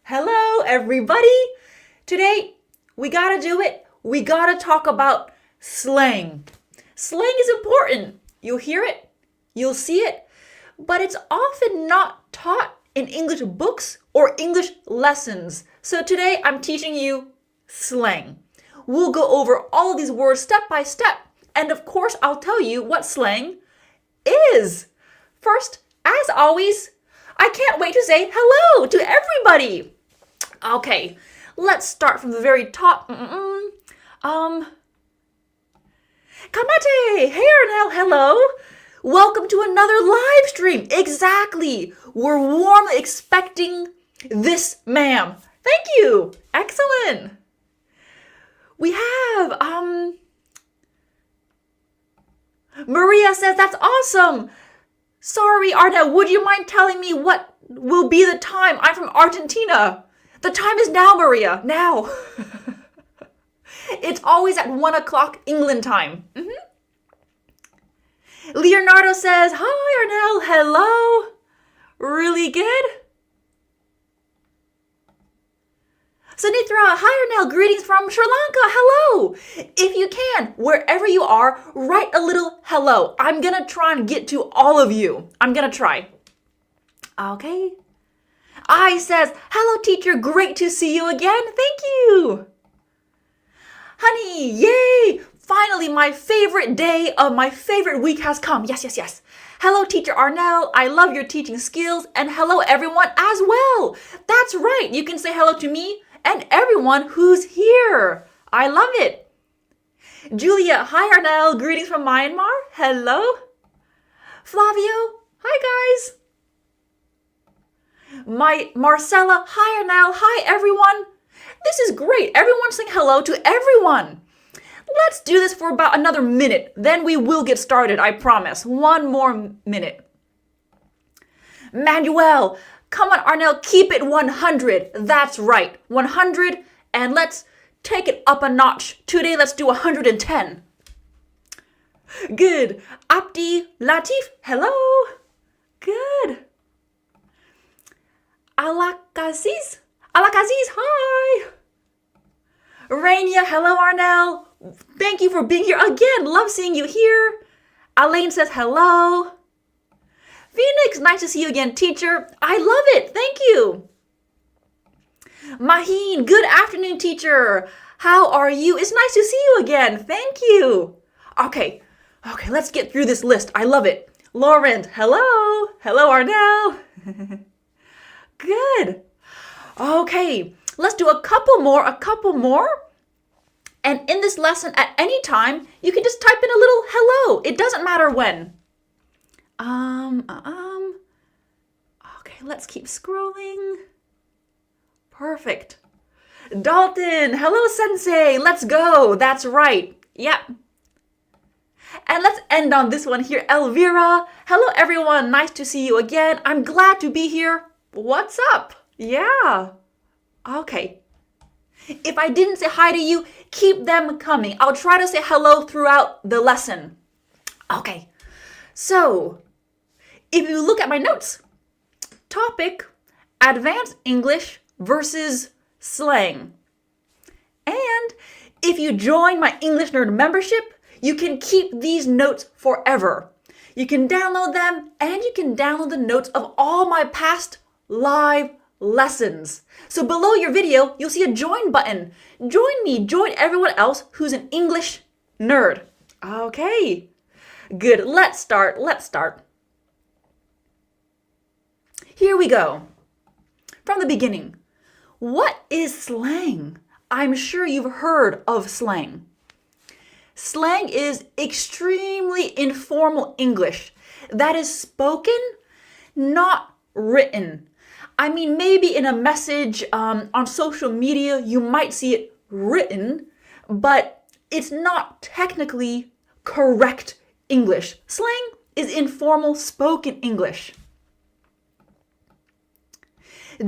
Hello, everybody. Today, we gotta do it. We gotta talk about slang. Slang is important. You'll hear it, you'll see it, but it's often not taught in English books or English lessons. So today, I'm teaching you slang. We'll go over all of these words step by step. And of course, I'll tell you what slang is. First, as always, I can't wait to say hello to everybody. Okay, let's start from the very top. Kamate, hey Arnell, hello. Welcome to another live stream. Exactly. We're warmly expecting this, ma'am. Thank you. Excellent. We have, Maria says, that's awesome. Sorry, Arnell, would you mind telling me what will be the time? I'm from Argentina. The time is now, Maria, now. It's always at 1 o'clock England time. Leonardo says, hi, Arnell, hello. Really good. Sanitra, hi Arnell, greetings from Sri Lanka, hello! If you can, wherever you are, write a little hello. I'm gonna try and get to all of you. I'm gonna try. Okay. I says, hello teacher, great to see you again. Thank you. Honey, yay! Finally, my favorite day of my favorite week has come. Yes. Hello, Teacher Arnell. I love your teaching skills. And hello, everyone, as well. That's right. You can say hello to me and everyone who's here. I love it. Julia, hi, Arnell. Greetings from Myanmar. Hello. Flavio, hi, guys. Marcella, hi, Arnell. Hi, everyone. This is great. Everyone's saying hello to everyone. Let's do this for about another minute. Then we will get started, I promise. One more minute. Manuel, come on, Arnell, keep it 100. That's right, 100. And let's take it up a notch. Today, let's do 110. Good. Abdi Latif, hello. Good. Alakaziz, hi. Rainia, hello, Arnell. Thank you for being here again. Love seeing you here. Elaine says hello. Phoenix, nice to see you again, teacher. I love it. Thank you. Maheen, good afternoon, teacher. How are you? It's nice to see you again. Thank you. Okay, let's get through this list. I love it. Lauren, hello. Hello, Arnell. Good. Okay, let's do a couple more. And in this lesson, at any time, you can just type in a little hello. It doesn't matter when. Okay, let's keep scrolling. Perfect. Dalton, hello, Sensei. Let's go. That's right. Yep. And let's end on this one here. Elvira, hello, everyone. Nice to see you again. I'm glad to be here. What's up? Yeah. Okay. If I didn't say hi to you, keep them coming. I'll try to say hello throughout the lesson. Okay, so if you look at my notes, topic, advanced English versus slang. And if you join my English Nerd membership, you can keep these notes forever. You can download them and you can download the notes of all my past live lessons. So below your video, you'll see a join button. Join me, join everyone else who's an English nerd. Okay, good. Let's start. Here we go. From the beginning, what is slang? I'm sure you've heard of slang. Slang is extremely informal English that is spoken, not written. I mean, maybe in a message on social media, you might see it written, but it's not technically correct English. Slang is informal spoken English.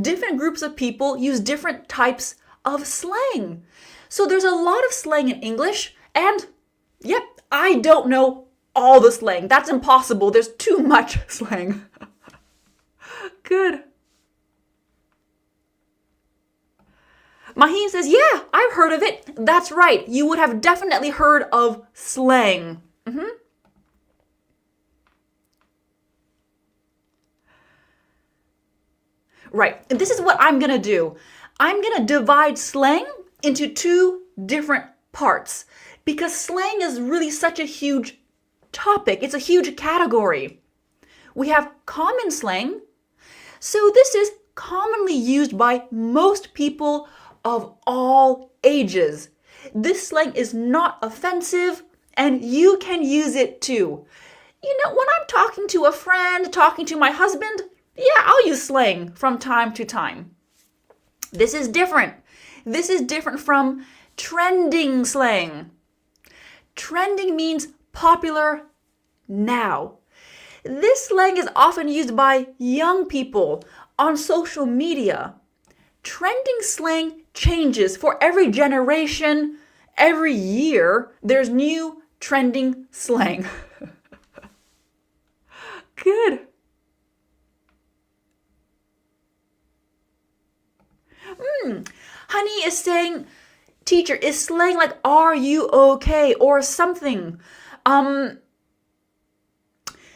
Different groups of people use different types of slang. So there's a lot of slang in English, and yep, I don't know all the slang. That's impossible. There's too much slang. Good. Maheen says, yeah, I've heard of it. That's right. You would have definitely heard of slang. Right. And this is what I'm going to do. I'm going to divide slang into two different parts because slang is really such a huge topic. It's a huge category. We have common slang. So this is commonly used by most people of all ages. This slang is not offensive and you can use it too. You know, when I'm talking to a friend, talking to my husband, yeah, I'll use slang from time to time. This is different. This is different from trending slang. Trending means popular now. This slang is often used by young people on social media. Trending slang changes for every generation, every year. There's new trending slang. Good. Honey is saying, teacher, is slang like are you okay or something?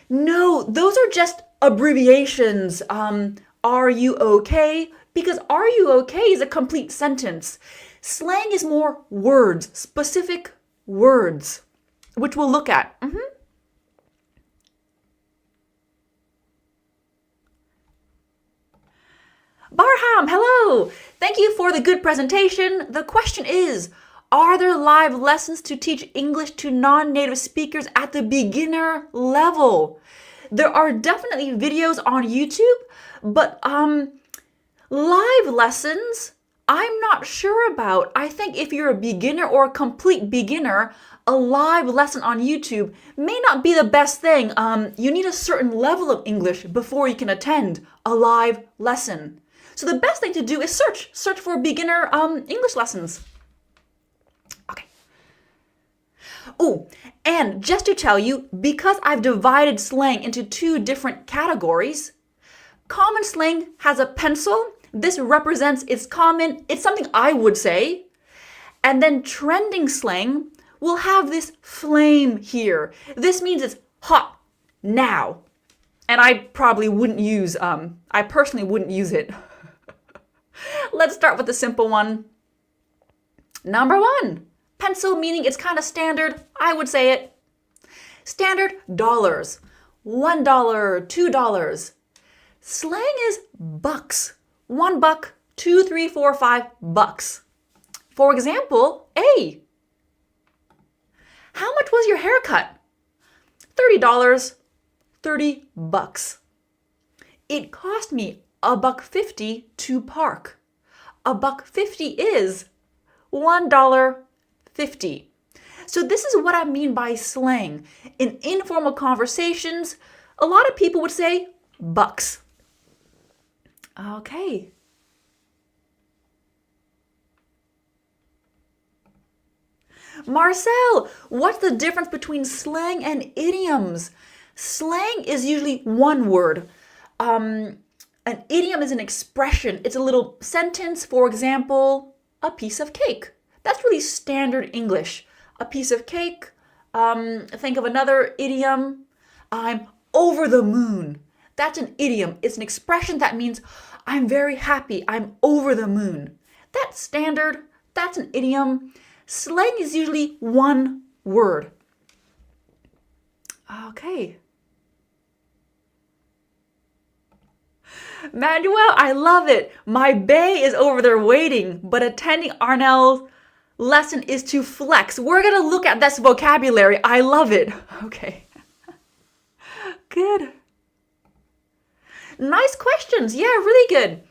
No, those are just abbreviations. Are you okay? Because are you okay is a complete sentence. Slang is more words, specific words, which we'll look at. Barham, hello! Thank you for the good presentation. The question is, are there live lessons to teach English to non-native speakers at the beginner level? There are definitely videos on YouTube, but live lessons, I'm not sure about. I think if you're a beginner or a complete beginner, a live lesson on YouTube may not be the best thing. You need a certain level of English before you can attend a live lesson. So the best thing to do is search for beginner English lessons. Okay. Oh, and just to tell you, because I've divided slang into two different categories, common slang has a pencil. This represents it's common. It's something I would say. And then trending slang will have this flame here. This means it's hot now. And I probably wouldn't use, I personally wouldn't use it. Let's start with the simple one. Number one, pencil, meaning it's kind of standard. I would say it. Standard, dollars. $1, $2. Slang is bucks. $1, $2, $3, $4, $5. For example, A. How much was your haircut? $30. $30. It cost me $1.50 to park. $1.50 is $1.50. So this is what I mean by slang. In informal conversations, a lot of people would say bucks. Okay. Marcel, what's the difference between slang and idioms? Slang is usually one word. An idiom is an expression. It's a little sentence. For example, a piece of cake. That's really standard English. A piece of cake. Think of another idiom. I'm over the moon. That's an idiom. It's an expression that means I'm very happy. I'm over the moon. That's standard. That's an idiom. Slang is usually one word. Okay. Manuel, I love it. My bae is over there waiting, but attending Arnell's lesson is to flex. We're going to look at this vocabulary. I love it. Okay. Good. Nice questions. Yeah, really good.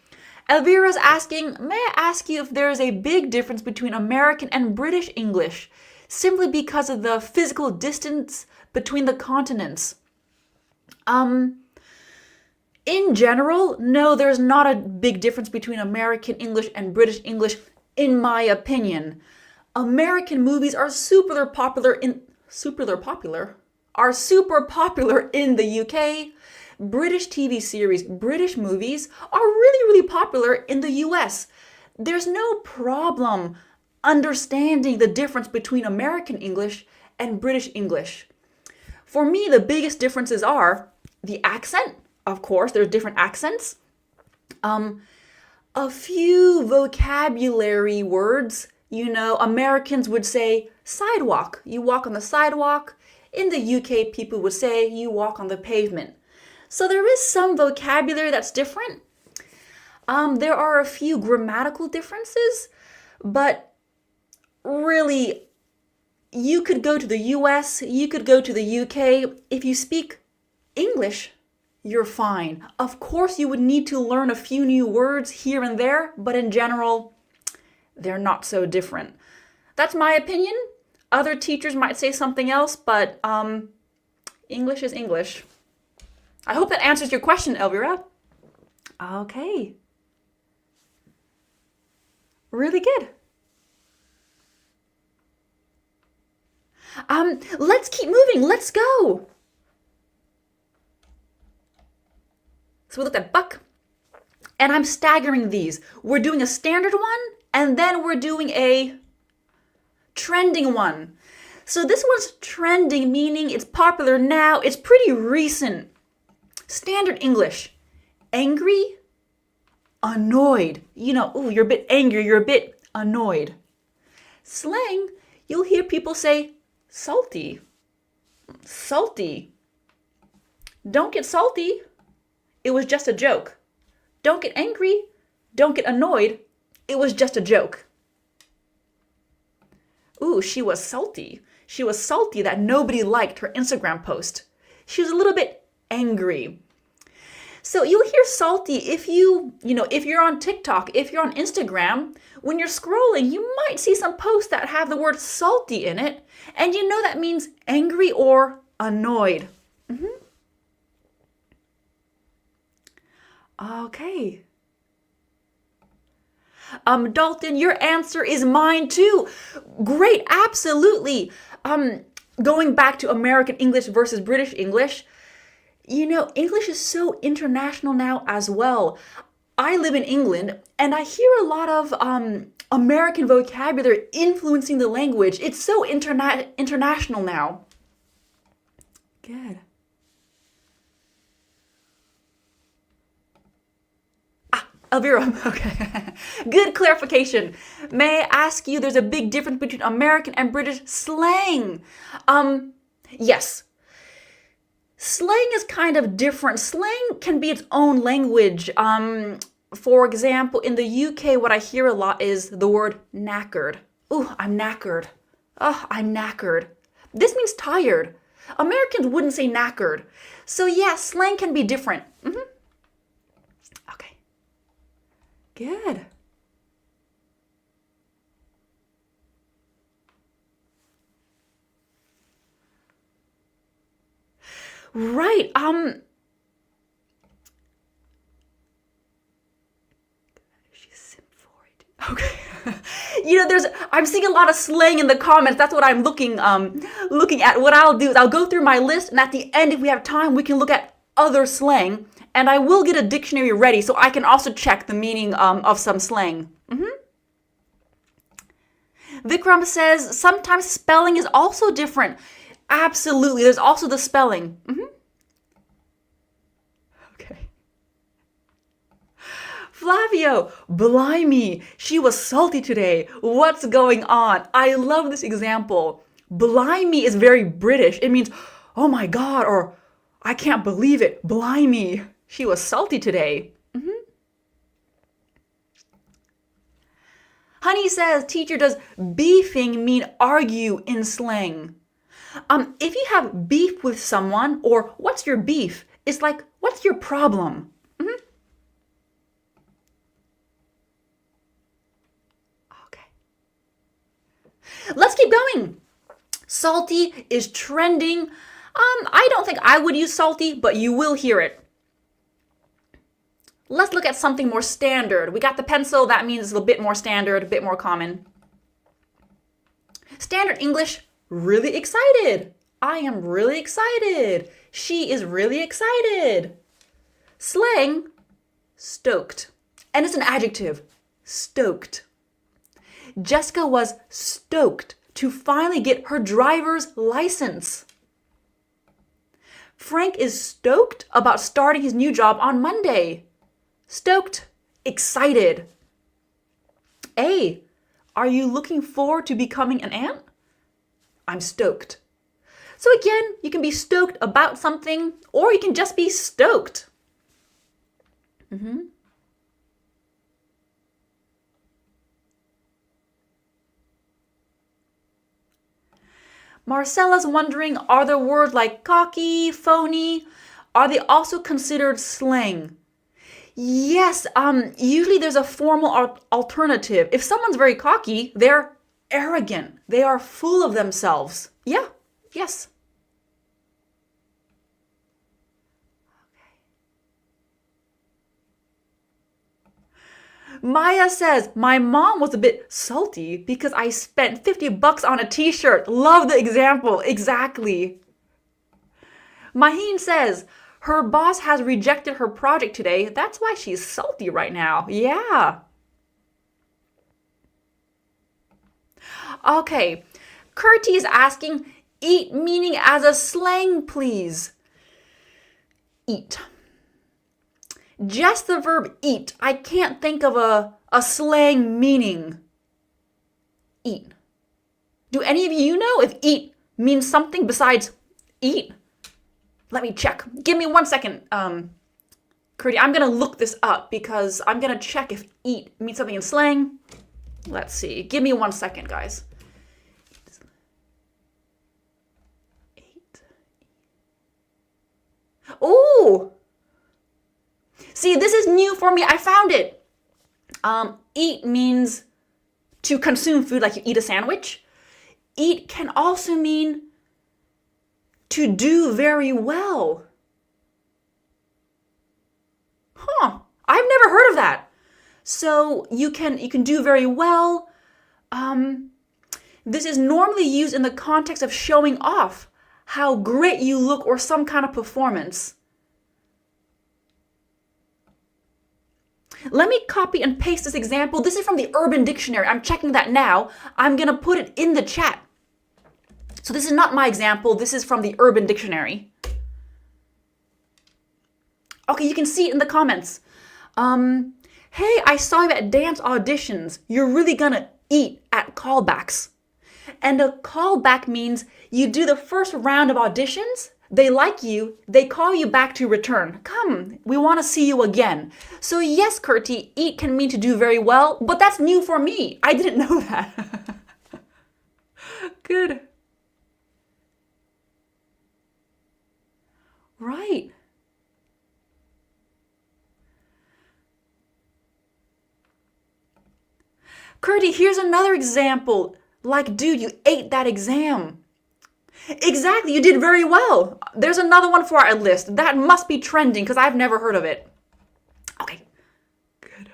Elvira's asking, may I ask you if there is a big difference between American and British English, simply because of the physical distance between the continents? In general, no, there's not a big difference between American English and British English, in my opinion. American movies are super popular in the UK. British TV series, British movies are really popular in the US. there's no problem understanding the difference between American English and British English. For me, the biggest differences are the accent. Of course, there's different accents. A few vocabulary words. Americans would say sidewalk. You walk on the sidewalk. In the UK, people would say you walk on the pavement. So there is some vocabulary that's different. There are a few grammatical differences, but really, you could go to the US, you could go to the UK. If you speak English, you're fine. Of course, you would need to learn a few new words here and there, but in general, they're not so different. That's my opinion. Other teachers might say something else, but English is English. I hope that answers your question, Elvira. Okay. Really good. Let's keep moving. Let's go. So we looked at buck, and I'm staggering these. We're doing a standard one, and then we're doing a trending one. So this one's trending, meaning it's popular now. It's pretty recent. Standard English. Angry, annoyed. You're a bit angry, you're a bit annoyed. Slang, you'll hear people say salty. Salty. Don't get salty. It was just a joke. Don't get angry. Don't get annoyed. It was just a joke. Ooh, she was salty. She was salty that nobody liked her Instagram post. She was a little bit angry. So you'll hear salty if if you're on TikTok, if you're on Instagram, when you're scrolling, you might see some posts that have the word salty in it, and that means angry or annoyed. Okay. Dalton, your answer is mine too. Great, absolutely. Going back to American English versus British English, English is so international now as well. I live in England, and I hear a lot of American vocabulary influencing the language. It's so international now. Good. Elvira, okay. Good clarification. May I ask you, there's a big difference between American and British slang. Yes. Slang is kind of different. Slang can be its own language. For example, in the UK, what I hear a lot is the word knackered. Ooh, I'm knackered. Oh, I'm knackered. This means tired. Americans wouldn't say knackered. So yeah, slang can be different. Okay. Good. Right. She's sim for it. Okay. I'm seeing a lot of slang in the comments. That's what I'm looking at. What I'll do is I'll go through my list, and at the end, if we have time, we can look at other slang, and I will get a dictionary ready so I can also check the meaning of some slang. Vikram says sometimes spelling is also different. Absolutely. There's also the spelling. Okay. Flavio, blimey, she was salty today. What's going on? I love this example. Blimey is very British. It means, oh my God, or I can't believe it. Blimey, she was salty today. Honey says, teacher, does beefing mean argue in slang? If you have beef with someone, or what's your beef? It's like, what's your problem? Okay. Let's keep going. Salty is trending. I don't think I would use salty, but you will hear it. Let's look at something more standard. We got the pencil. That means it's a bit more standard, a bit more common. Standard English, really excited. I am really excited. She is really excited. Slang, stoked. And it's an adjective. stoked. Jessica was stoked to finally get her driver's license. Frank is stoked about starting his new job on Monday. Stoked, excited. A, are you looking forward to becoming an aunt? I'm stoked. So again, you can be stoked about something, or you can just be stoked. Marcella's wondering, are the words like cocky, phony, are they also considered slang? Yes, usually there's a formal alternative. If someone's very cocky, they're arrogant. They are full of themselves. Yeah, yes. Maya says, my mom was a bit salty because I spent $50 on a t-shirt. Love the example. Exactly. Maheen says, her boss has rejected her project today. That's why she's salty right now. Yeah. Okay. Kurti is asking, eat meaning as a slang, please. Eat. Just the verb eat. I can't think of a slang meaning. Eat. Do any of you know if eat means something besides eat? Let me check. Give me 1 second, Kurti. I'm going to look this up because I'm going to check if eat means something in slang. Let's see. Give me 1 second, guys. Eat. Ooh! See, this is new for me. I found it. Eat means to consume food, like you eat a sandwich. Eat can also mean to do very well. Huh. I've never heard of that. So you can do very well. This is normally used in the context of showing off how great you look or some kind of performance. Let me copy and paste this example. This is from the Urban Dictionary. I'm checking that now. I'm going to put it in the chat. So this is not my example. This is from the Urban Dictionary. Okay, you can see it in the comments. Hey, I saw you at dance auditions. You're really going to eat at callbacks. And a callback means you do the first round of auditions. They like you, they call you back to return. Come, we want to see you again. So yes, Kurti, eat can mean to do very well, but that's new for me. I didn't know that. Good. Right. Kurti, here's another example. Like, dude, you ate that exam. Exactly, you did very well. There's another one for our list. That must be trending because I've never heard of it. Okay, good.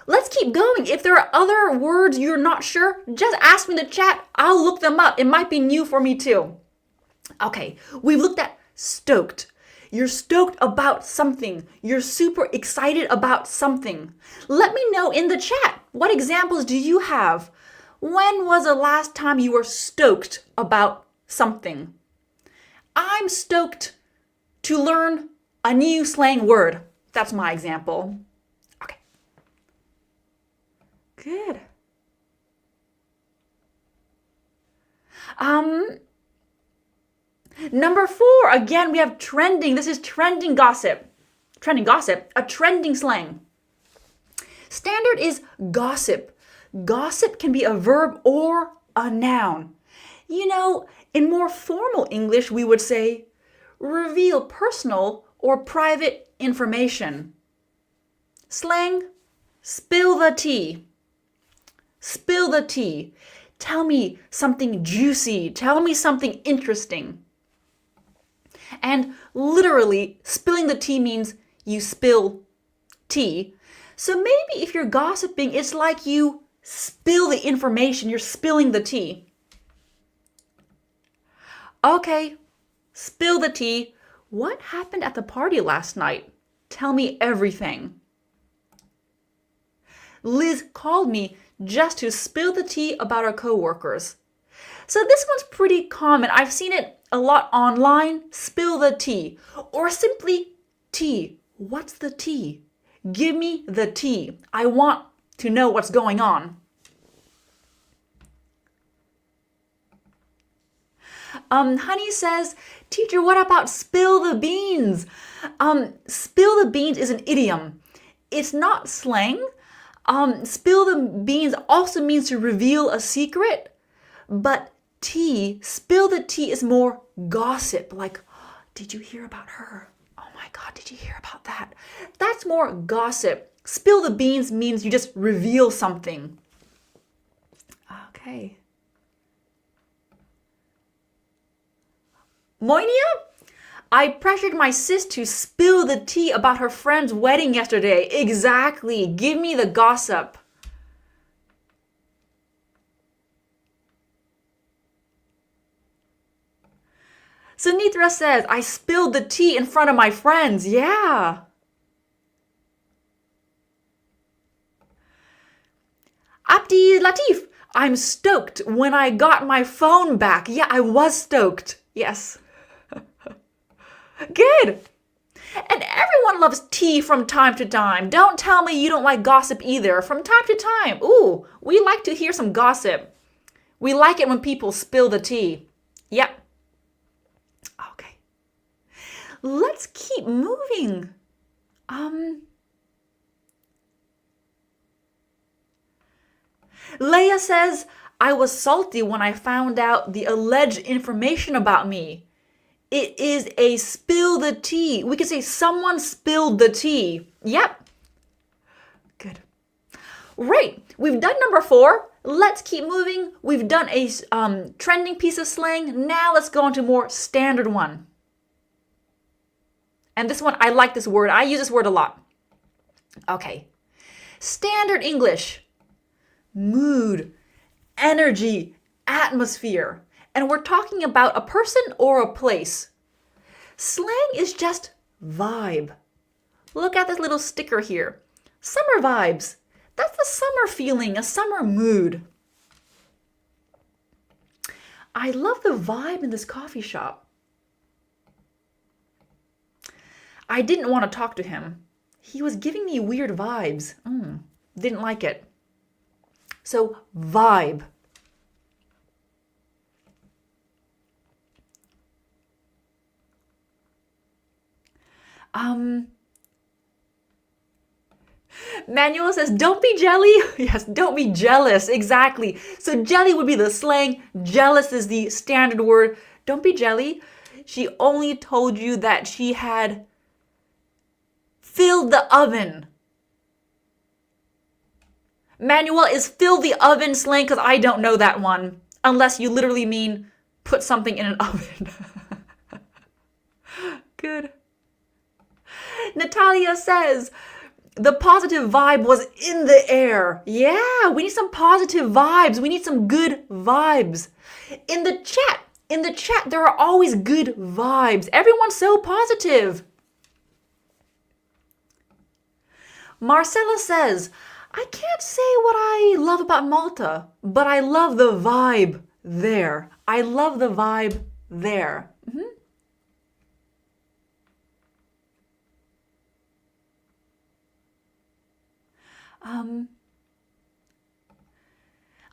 Let's keep going. If there are other words you're not sure, just ask me in the chat. I'll look them up. It might be new for me too. Okay, we've looked at stoked. You're stoked about something. You're super excited about something. Let me know in the chat. What examples do you have? When was the last time you were stoked about something? I'm stoked to learn a new slang word. That's my example. Okay. Good. Number 4, again, we have trending. This is trending gossip. Trending gossip, a trending slang. Standard is gossip. Gossip can be a verb or a noun. You know, in more formal English, we would say, reveal personal or private information. Slang, spill the tea. Spill the tea. Tell me something juicy. Tell me something interesting. And literally, spilling the tea means you spill tea. So maybe if you're gossiping, it's like you spill the information, you're spilling the tea. Okay, spill the tea. What happened at the party last night? Tell me everything. Liz called me just to spill the tea about our coworkers. So this one's pretty common. I've seen it a lot online. Spill the tea. Or simply tea. What's the tea? Give me the tea. I want to know what's going on. Honey says, teacher, what about spill the beans? Spill the beans is an idiom. It's not slang. Spill the beans also means to reveal a secret, but tea, spill the tea is more gossip. Like, oh, did you hear about her? Oh my God, did you hear about that? That's more gossip. Spill the beans means you just reveal something. Okay. Moinia? I pressured my sis to spill the tea about her friend's wedding yesterday. Exactly. Give me the gossip. Sunitra says, I spilled the tea in front of my friends. Yeah. Abdi Latif, I'm stoked when I got my phone back. Yeah, I was stoked. Yes. Good. And everyone loves tea from time to time. Don't tell me you don't like gossip either. From time to time. Ooh, we like to hear some gossip. We like it when people spill the tea. Yep. Okay. Let's keep moving. Leia says, I was salty when I found out the alleged information about me. It is a spill the tea. We could say someone spilled the tea. Yep. Good. Right. We've done number 4. Let's keep moving. We've done a trending piece of slang. Now let's go on to more standard one. And this one, I like this word. I use this word a lot. Okay. Standard English. Mood, energy, atmosphere. And we're talking about a person or a place. Slang is just vibe. Look at this little sticker here. Summer vibes. That's the summer feeling, a summer mood. I love the vibe in this coffee shop. I didn't want to talk to him. He was giving me weird vibes. Didn't like it. So, vibe. Manuel says, don't be jelly. Yes, don't be jealous. Exactly. So jelly would be the slang. Jealous is the standard word. Don't be jelly. She only told you that she had filled the oven. Manuel, is fill the oven slang? Because I don't know that one. Unless you literally mean put something in an oven. Good. Natalia says, the positive vibe was in the air. Yeah, we need some positive vibes. We need some good vibes. In the chat, there are always good vibes. Everyone's so positive. Marcella says, I can't say what I love about Malta, but I love the vibe there. I love the vibe there.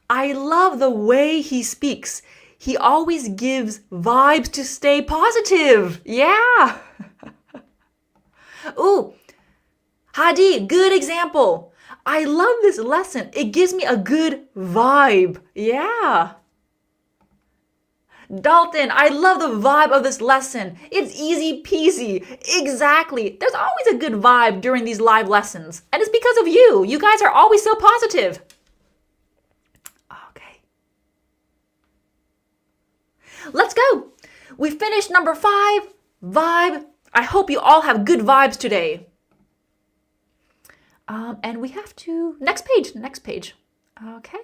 I love the way he speaks. He always gives vibes to stay positive. Yeah. Ooh, Hadi, good example. I love this lesson. It gives me a good vibe. Yeah. Dalton, I love the vibe of this lesson. It's easy peasy. Exactly. There's always a good vibe during these live lessons. And it's because of you. You guys are always so positive. Okay. Let's go. We finished number 5, vibe. I hope you all have good vibes today. And we have to, next page. Okay.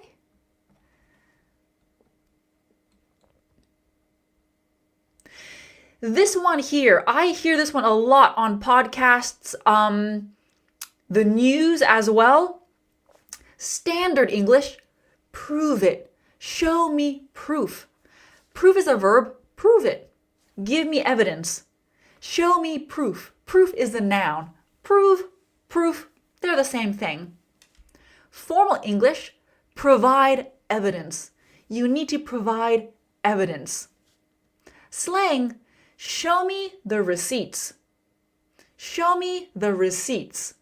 This one here, I hear this one a lot on podcasts, the news as well. Standard English, prove it. Show me proof. Proof is a verb, prove it. Give me evidence. Show me proof. Proof is the noun. Prove, proof, they're the same thing. Formal English, provide evidence. You need to provide evidence. Slang, show me the receipts. Show me the receipts.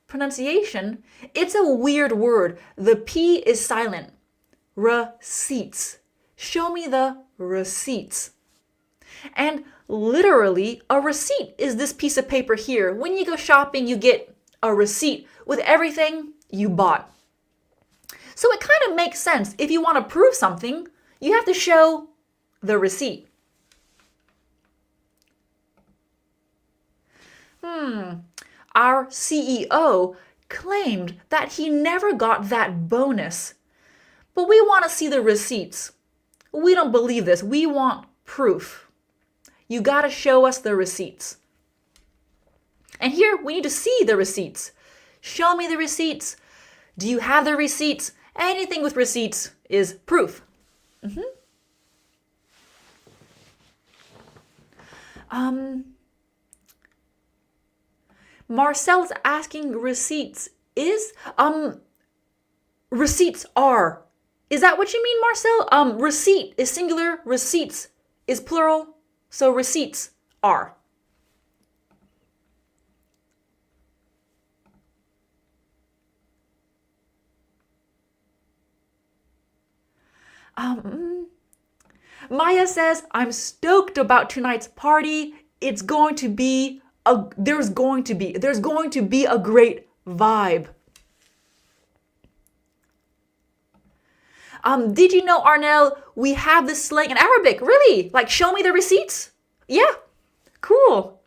Pronunciation, it's a weird word. The P is silent. Receipts. Show me the receipts. And literally, a receipt is this piece of paper here. When you go shopping, you get a receipt with everything you bought. So it kind of makes sense. If you want to prove something, you have to show the receipt. Our CEO claimed that he never got that bonus. But we want to see the receipts. We don't believe this. We want proof. You got to show us the receipts. And here we need to see the receipts. Show me the receipts. Do you have the receipts? Anything with receipts is proof. Marcel's asking receipts is, receipts are. Is that what you mean, Marcel? Receipt is singular, receipts is plural, so receipts are. Maya says, I'm stoked about tonight's party. It's going to be there's going to be a great vibe. Did you know, Arnell, we have this slang in Arabic? Really? Like, show me the receipts? Yeah, cool.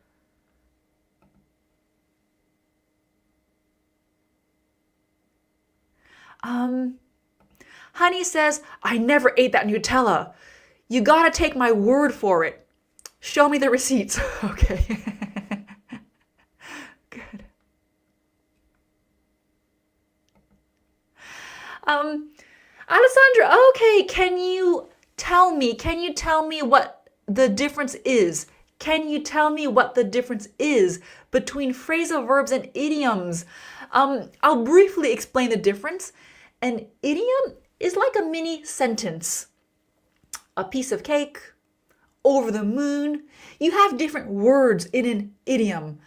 Honey says, I never ate that Nutella. You gotta take my word for it. Show me the receipts. Okay. Good. Alessandra, okay, can you tell me what the difference is? Can you tell me what the difference is between phrasal verbs and idioms? I'll briefly explain the difference. An idiom is like a mini sentence. A piece of cake, over the moon. You have different words in an idiom.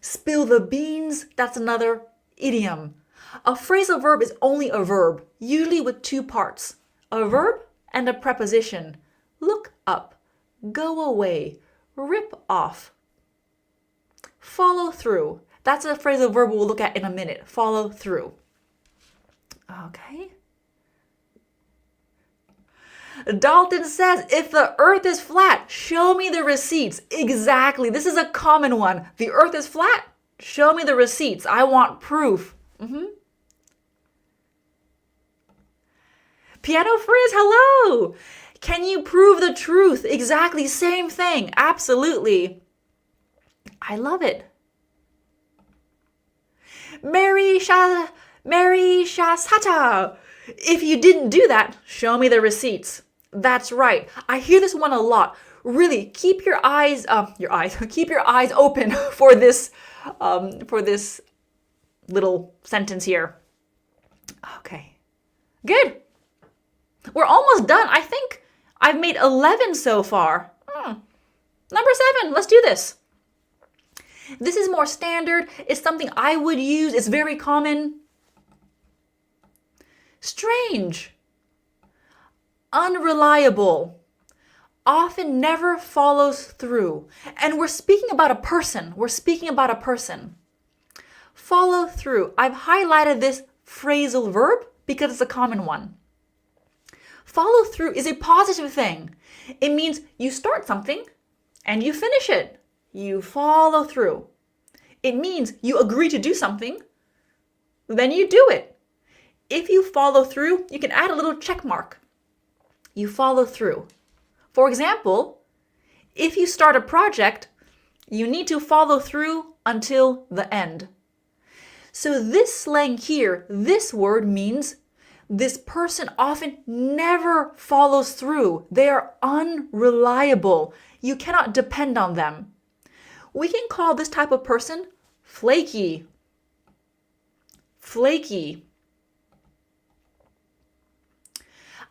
Spill the beans, that's another idiom. A phrasal verb is only a verb, usually with two parts. A verb and a preposition. Look up, go away, rip off. Follow through. That's a phrasal verb we'll look at in a minute. Follow through. Okay. Dalton says, if the earth is flat, show me the receipts. Exactly. This is a common one. The earth is flat? Show me the receipts. I want proof. Piano Frizz, hello. Can you prove the truth? Exactly. Same thing. Absolutely. I love it. Mary Shasata. If you didn't do that, show me the receipts. That's right. I hear this one a lot. Really, keep your eyes keep your eyes open for this little sentence here. Okay. Good. We're almost done. I think I've made 11 so far. Number 7, let's do this. This is more standard. It's something I would use. It's very common. Strange. Unreliable. Often never follows through. And we're speaking about a person. Follow through. I've highlighted this phrasal verb because it's a common one. Follow through is a positive thing. It means you start something and you finish it. You follow through. It means you agree to do something, then you do it. If you follow through, you can add a little check mark. You follow through. For example, if you start a project, you need to follow through until the end. So this slang here, this word means this person often never follows through. They are unreliable. You cannot depend on them. We can call this type of person flaky. Flaky.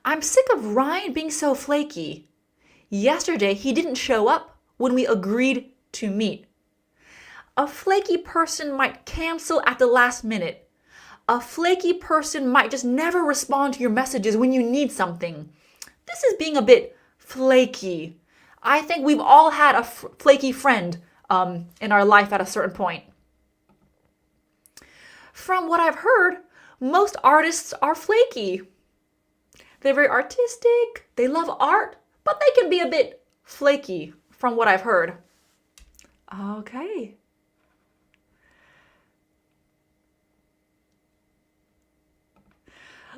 I'm sick of Ryan being so flaky. Yesterday, he didn't show up when we agreed to meet. A flaky person might cancel at the last minute. A flaky person might just never respond to your messages when you need something. This is being a bit flaky. I think we've all had a flaky friend in our life at a certain point. From what I've heard, most artists are flaky. They're very artistic, they love art, but they can be a bit flaky from what I've heard. Okay.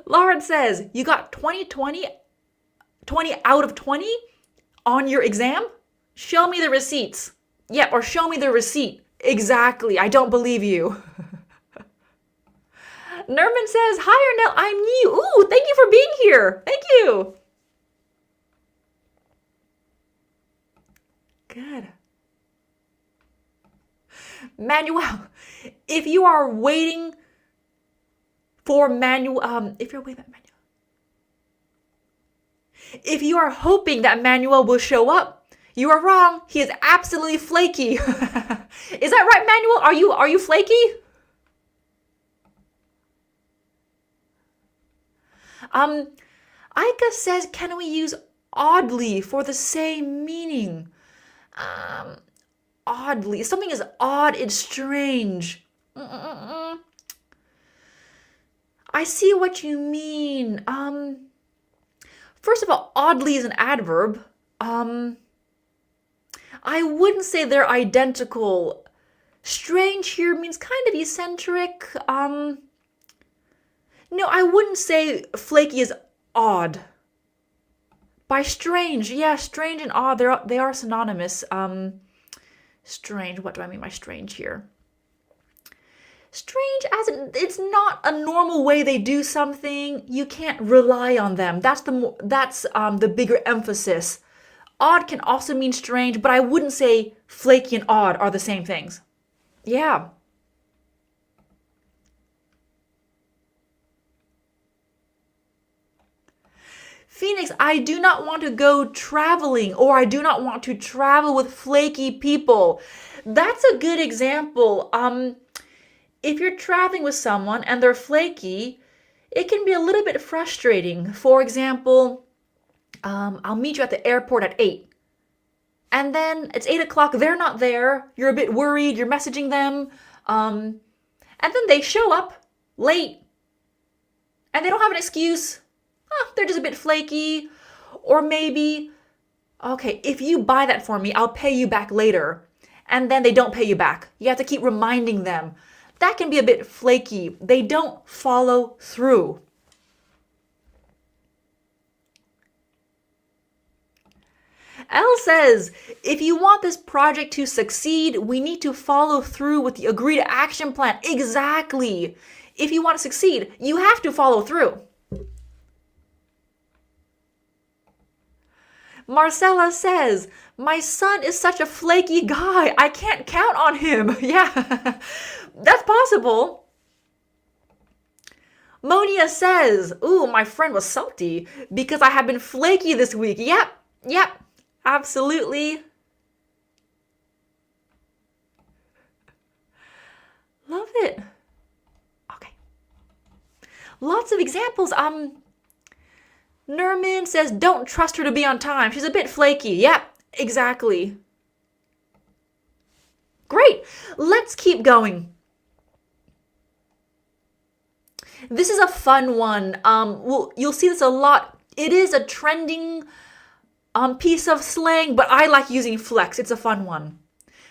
Lauren says, you got 20 out of 20 on your exam? Show me the receipts. Yeah, or show me the receipt. Exactly, I don't believe you. Nerman says, hi Arnell, I'm new. Ooh, thank you for being here. Thank you. Good. Manuel, if you are waiting for Manuel, if you are hoping that Manuel will show up, you are wrong. He is absolutely flaky. Is that right, Manuel? Are you flaky? Aika says, can we use oddly for the same meaning? Oddly. Something is odd, it's strange. I see what you mean. First of all, oddly is an adverb. I wouldn't say they're identical. Strange here means kind of eccentric. No, I wouldn't say flaky is odd. By strange, yeah, strange and odd, they are synonymous. Strange, what do I mean by strange here? Strange as in, it's not a normal way they do something. You can't rely on them. That's the bigger emphasis. Odd can also mean strange, but I wouldn't say flaky and odd are the same things. Yeah. Phoenix, I do not want to go traveling, or I do not want to travel with flaky people. That's a good example. If you're traveling with someone and they're flaky, it can be a little bit frustrating. For example, I'll meet you at the airport at 8. And then it's 8 o'clock, they're not there, you're a bit worried, you're messaging them, and then they show up late, and they don't have an excuse. They're just a bit flaky. Or maybe, okay, if you buy that for me, I'll pay you back later. And then they don't pay you back. You have to keep reminding them. That can be a bit flaky. They don't follow through. Elle says, if you want this project to succeed, we need to follow through with the agreed action plan. Exactly. If you want to succeed, you have to follow through. Marcella says, my son is such a flaky guy. I can't count on him. Yeah, that's possible. Monia says, ooh, my friend was salty because I have been flaky this week. Yep, absolutely. Love it. Okay. Lots of examples. Nerman says, don't trust her to be on time. She's a bit flaky. Yep, exactly. Great. Let's keep going. This is a fun one. You'll see this a lot. It is a trending piece of slang, but I like using flex. It's a fun one.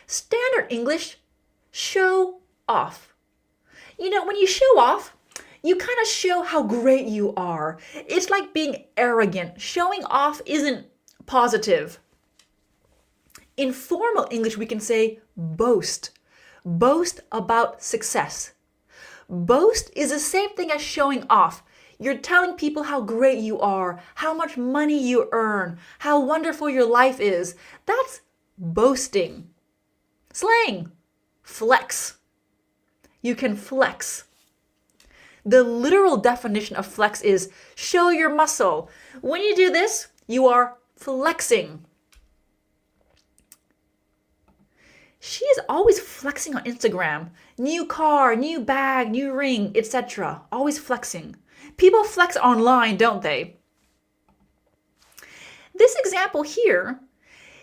Standard English, show off. You know, when you show off, you kind of show how great you are. It's like being arrogant. Showing off isn't positive. In formal English, we can say boast. Boast about success. Boast is the same thing as showing off. You're telling people how great you are, how much money you earn, how wonderful your life is. That's boasting. Slang, flex. You can flex. The literal definition of flex is show your muscle. When you do this, you are flexing. She is always flexing on Instagram. New car, new bag, new ring, etc. Always flexing. People flex online, don't they? This example here,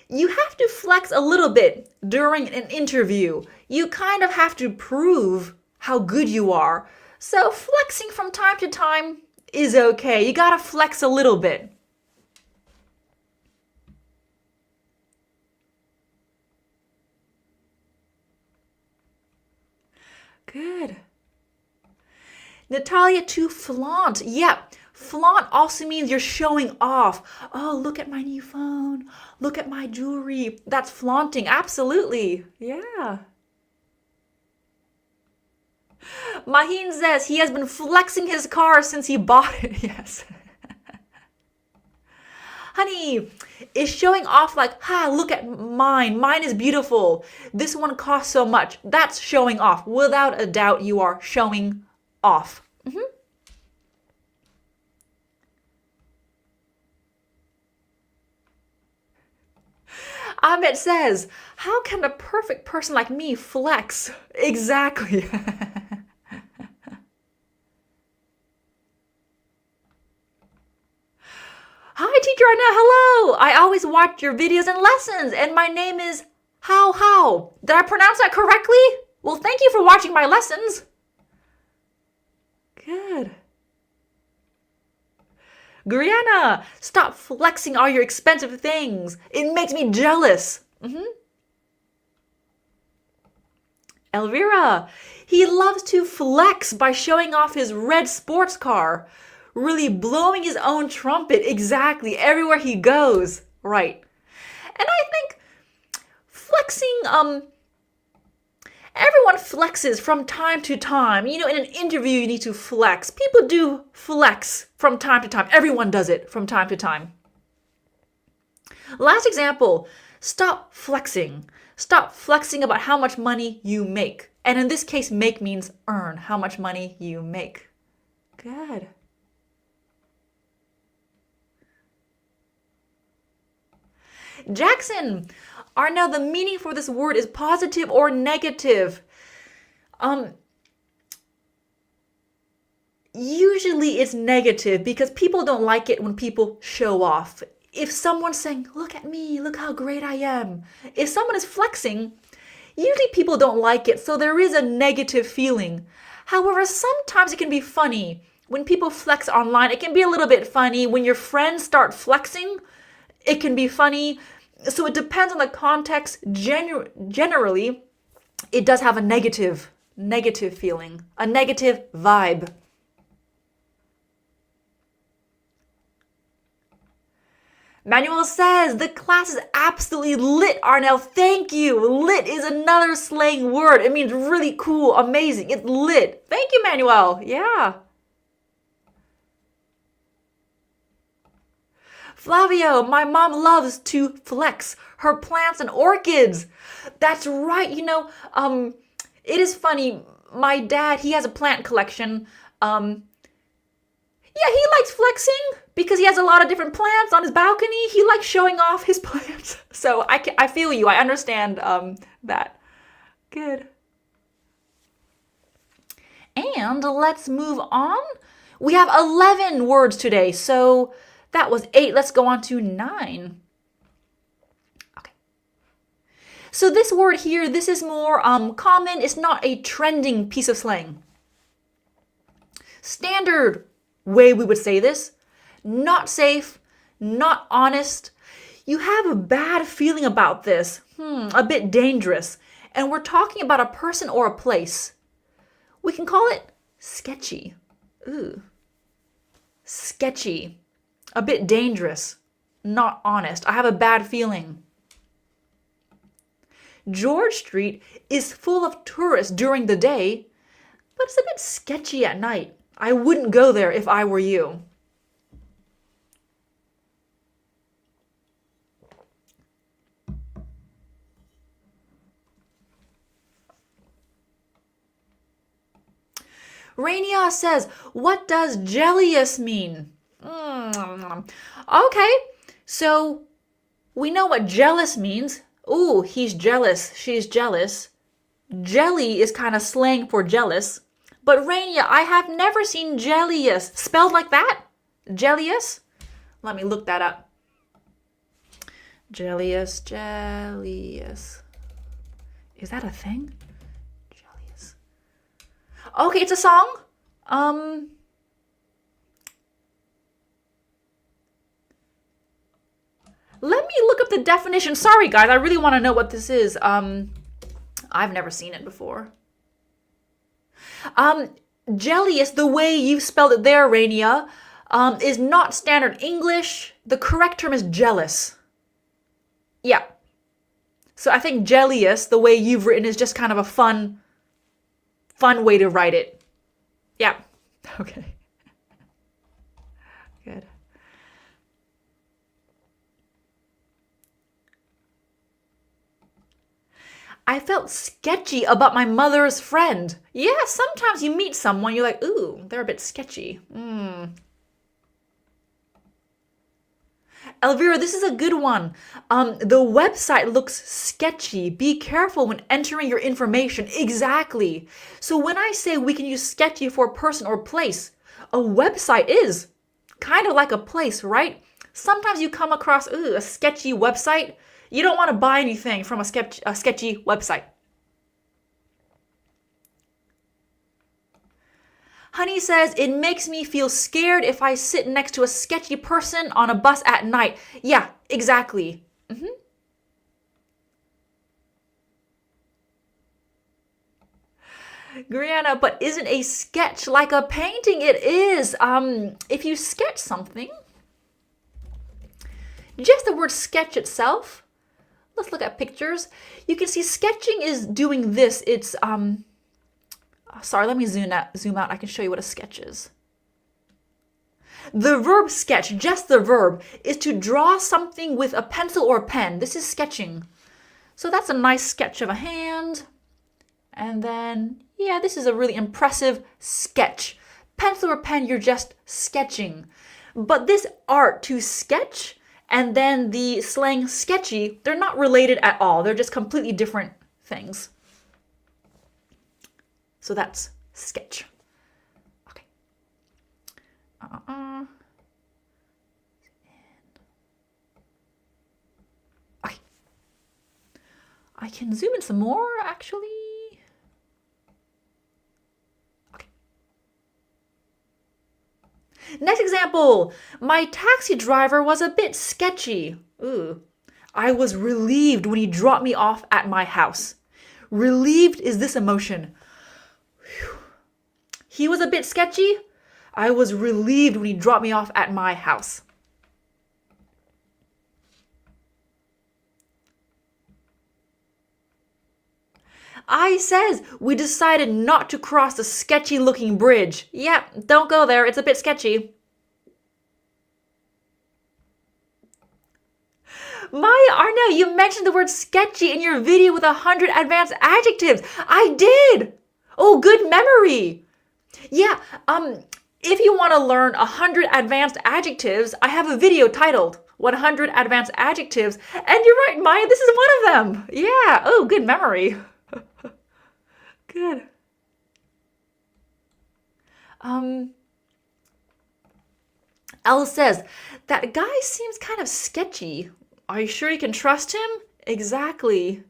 you have to flex a little bit during an interview. You kind of have to prove how good you are. So flexing from time to time is okay. You gotta flex a little bit. Good. Natalia, to flaunt. Yeah, flaunt also means you're showing off. Oh, look at my new phone. Look at my jewelry. That's flaunting. Absolutely. Yeah. Maheen says he has been flexing his car since he bought it. Yes. Honey, is showing off like, look at mine. Mine is beautiful. This one costs so much. That's showing off. Without a doubt, you are showing off. Ahmed says, how can a perfect person like me flex? Exactly. Hi, Teacher Arnett. Hello. I always watch your videos and lessons, and my name is How. Did I pronounce that correctly? Well, thank you for watching my lessons. Good. Griana, stop flexing all your expensive things. It makes me jealous. Elvira, he loves to flex by showing off his red sports car. Really blowing his own trumpet exactly everywhere he goes. Right. And I think flexing, everyone flexes from time to time. You know, in an interview, you need to flex. People do flex from time to time. Everyone does it from time to time. Last example, stop flexing. Stop flexing about how much money you make. And in this case, make means earn, how much money you make. Good. Jackson, Arnell, the meaning for this word is positive or negative. Usually it's negative because people don't like it when people show off. If someone's saying, look at me, look how great I am. If someone is flexing, usually people don't like it, so there is a negative feeling. However, sometimes it can be funny. When people flex online, it can be a little bit funny. When your friends start flexing, it can be funny. So it depends on the context. Generally, it does have a negative feeling, a negative vibe. Manuel says, the class is absolutely lit, Arnell. Thank you. Lit is another slang word. It means really cool, amazing. It's lit. Thank you, Manuel. Yeah. Flavio, my mom loves to flex her plants and orchids. That's right. You know, it is funny. My dad, he has a plant collection. Yeah, he likes flexing because he has a lot of different plants on his balcony. He likes showing off his plants. So I feel you. I understand that. Good. And let's move on. We have 11 words today. So that was 8. Let's go on to 9. Okay. So this word here, this is more common. It's not a trending piece of slang. Standard way we would say this, not safe, not honest. You have a bad feeling about this, a bit dangerous. And we're talking about a person or a place. We can call it sketchy. Ooh. Sketchy. A bit dangerous. Not honest. I have a bad feeling. George Street is full of tourists during the day. but it's a bit sketchy at night. I wouldn't go there if I were you. Rainia says, what does jealous mean? Okay, so we know what jealous means. Ooh, he's jealous, she's jealous. Jelly is kind of slang for jealous. But Rainia, I have never seen jellious spelled like that. Jellious? Let me look that up. Jellious, jellious. Is that a thing? Jellious. Okay, it's a song. Let me look up the definition. Sorry, guys, I really want to know what this is. I've never seen it before. Jellious, the way you spelled it there, Rainia, is not standard English. The correct term is jealous. Yeah. So I think jellious, the way you've written, is just kind of a fun way to write it. Yeah. Okay. Good. I felt sketchy about my mother's friend. Yeah, sometimes you meet someone, you're like, ooh, they're a bit sketchy. Elvira, this is a good one. The website looks sketchy. Be careful when entering your information. Exactly. So when I say we can use sketchy for a person or place, a website is kind of like a place, right? Sometimes you come across, a sketchy website. You don't want to buy anything from a sketchy website. Honey says, it makes me feel scared if I sit next to a sketchy person on a bus at night. Yeah, exactly. Brianna, but isn't a sketch like a painting? It is. If you sketch something, just the word sketch itself, let's look at pictures. You can see sketching is doing this. It's, sorry, let me zoom out. I can show you what a sketch is. The verb sketch, just the verb, is to draw something with a pencil or a pen. This is sketching. So that's a nice sketch of a hand. And then, yeah, this is a really impressive sketch. Pencil or pen, you're just sketching. But this art to sketch and then the slang sketchy, they're not related at all. They're just completely different things. So that's sketch. Okay. Okay. I can zoom in some more, actually. Okay. Next example. My taxi driver was a bit sketchy. Ooh. I was relieved when he dropped me off at my house. Relieved is this emotion. Whew. He was a bit sketchy. I was relieved when he dropped me off at my house. I says we decided not to cross the sketchy looking bridge. Yeah, don't go there. It's a bit sketchy. Maya Arno, you mentioned the word sketchy in your video with 100 advanced adjectives. I did. Oh, good memory. Yeah, if you want to learn 100 advanced adjectives, I have a video titled 100 Advanced Adjectives. And you're right, Maya, this is one of them. Yeah, oh, good memory. Good. Elle says, that guy seems kind of sketchy. Are you sure you can trust him? Exactly.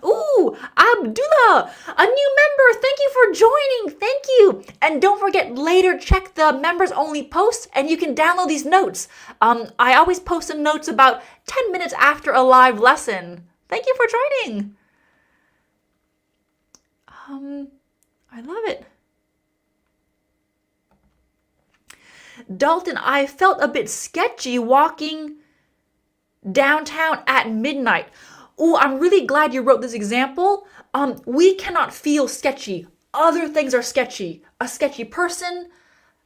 Ooh, Abdullah, a new member. Thank you for joining. Thank you. And don't forget, later check the members only post and you can download these notes. I always post the notes about 10 minutes after a live lesson. Thank you for joining. I love it. Dalton, I felt a bit sketchy walking downtown at midnight. Oh, I'm really glad you wrote this example. We cannot feel sketchy. Other things are sketchy. A sketchy person,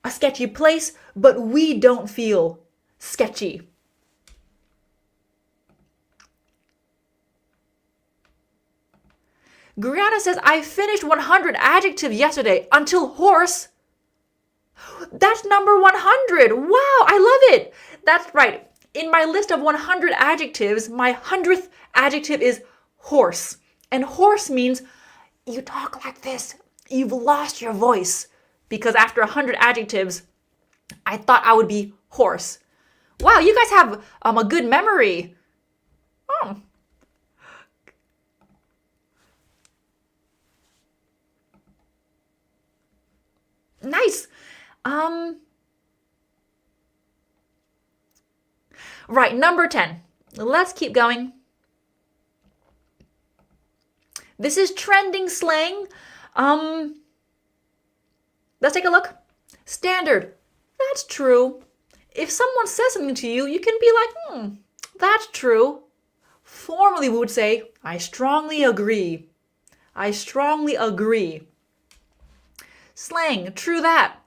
a sketchy place, but we don't feel sketchy. Brianna says, I finished 100 adjectives yesterday until horse. That's number 100. Wow, I love it. That's right. In my list of 100 adjectives, my 100th adjective is hoarse. And hoarse means you talk like this. You've lost your voice. Because after 100 adjectives, I thought I would be hoarse. Wow, you guys have a good memory. Oh. Nice. Right, number 10. Let's keep going. This is trending slang. Let's take a look. Standard. That's true. If someone says something to you, you can be like, that's true. Formally, we would say, I strongly agree. I strongly agree. Slang, true that.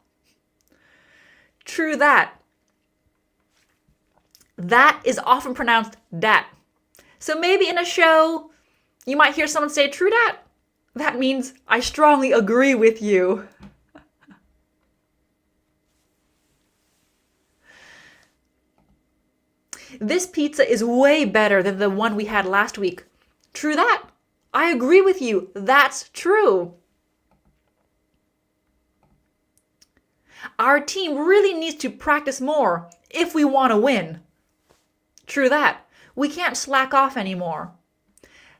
True that. That is often pronounced dat. So maybe in a show, you might hear someone say true dat. That means I strongly agree with you. This pizza is way better than the one we had last week. True that. I agree with you. That's true. Our team really needs to practice more if we want to win. True that. We can't slack off anymore.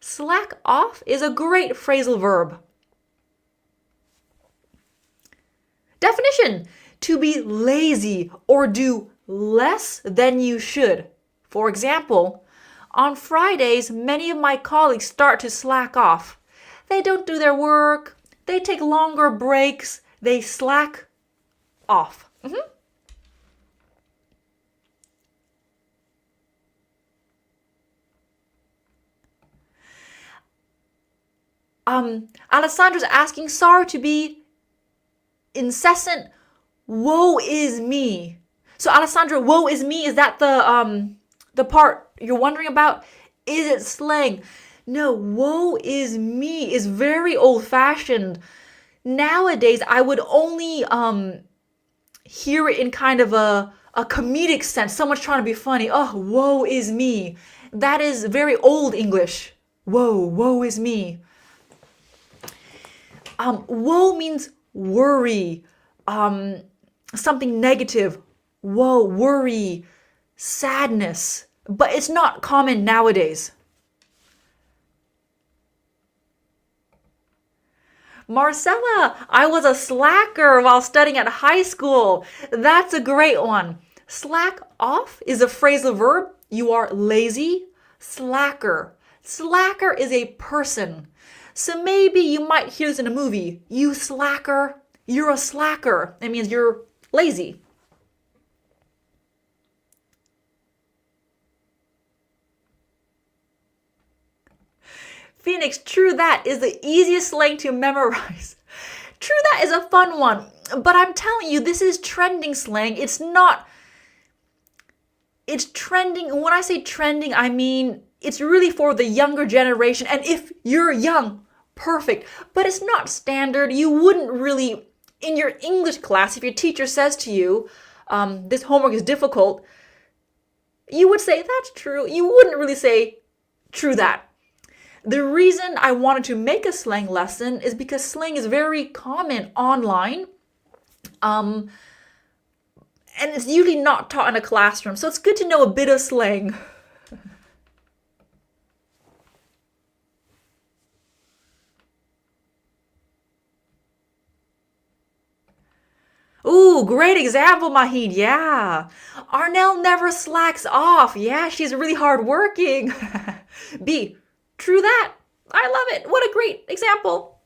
Slack off is a great phrasal verb. Definition: to be lazy or do less than you should. For example, on Fridays, many of my colleagues start to slack off. They don't do their work, they take longer breaks, they slack off. Alessandra's asking, sorry to be incessant. Woe is me. So Alessandra, woe is me, is that the part you're wondering about? Is it slang? No, woe is me is very old-fashioned. Nowadays, I would only hear it in kind of a comedic sense. Someone's trying to be funny. Oh, woe is me. That is very old English. Woe is me. Woe means worry, something negative. Woe, worry, sadness. But it's not common nowadays. Marcella, I was a slacker while studying at high school. That's a great one. Slack off is a phrasal verb. You are lazy. Slacker. Slacker is a person. So maybe you might hear this in a movie. You slacker. You're a slacker. It means you're lazy. Phoenix, true that is the easiest slang to memorize. True that is a fun one, but I'm telling you, this is trending slang. It's trending. And when I say trending, I mean it's really for the younger generation. And if you're young, perfect. But it's not standard. You wouldn't really, in your English class, if your teacher says to you, this homework is difficult, you would say, that's true. You wouldn't really say, true that. The reason I wanted to make a slang lesson is because slang is very common online. And it's usually not taught in a classroom. So it's good to know a bit of slang. Ooh, great example, Mahid. Yeah. Arnell never slacks off. Yeah, she's really hardworking. B, true that. I love it. What a great example.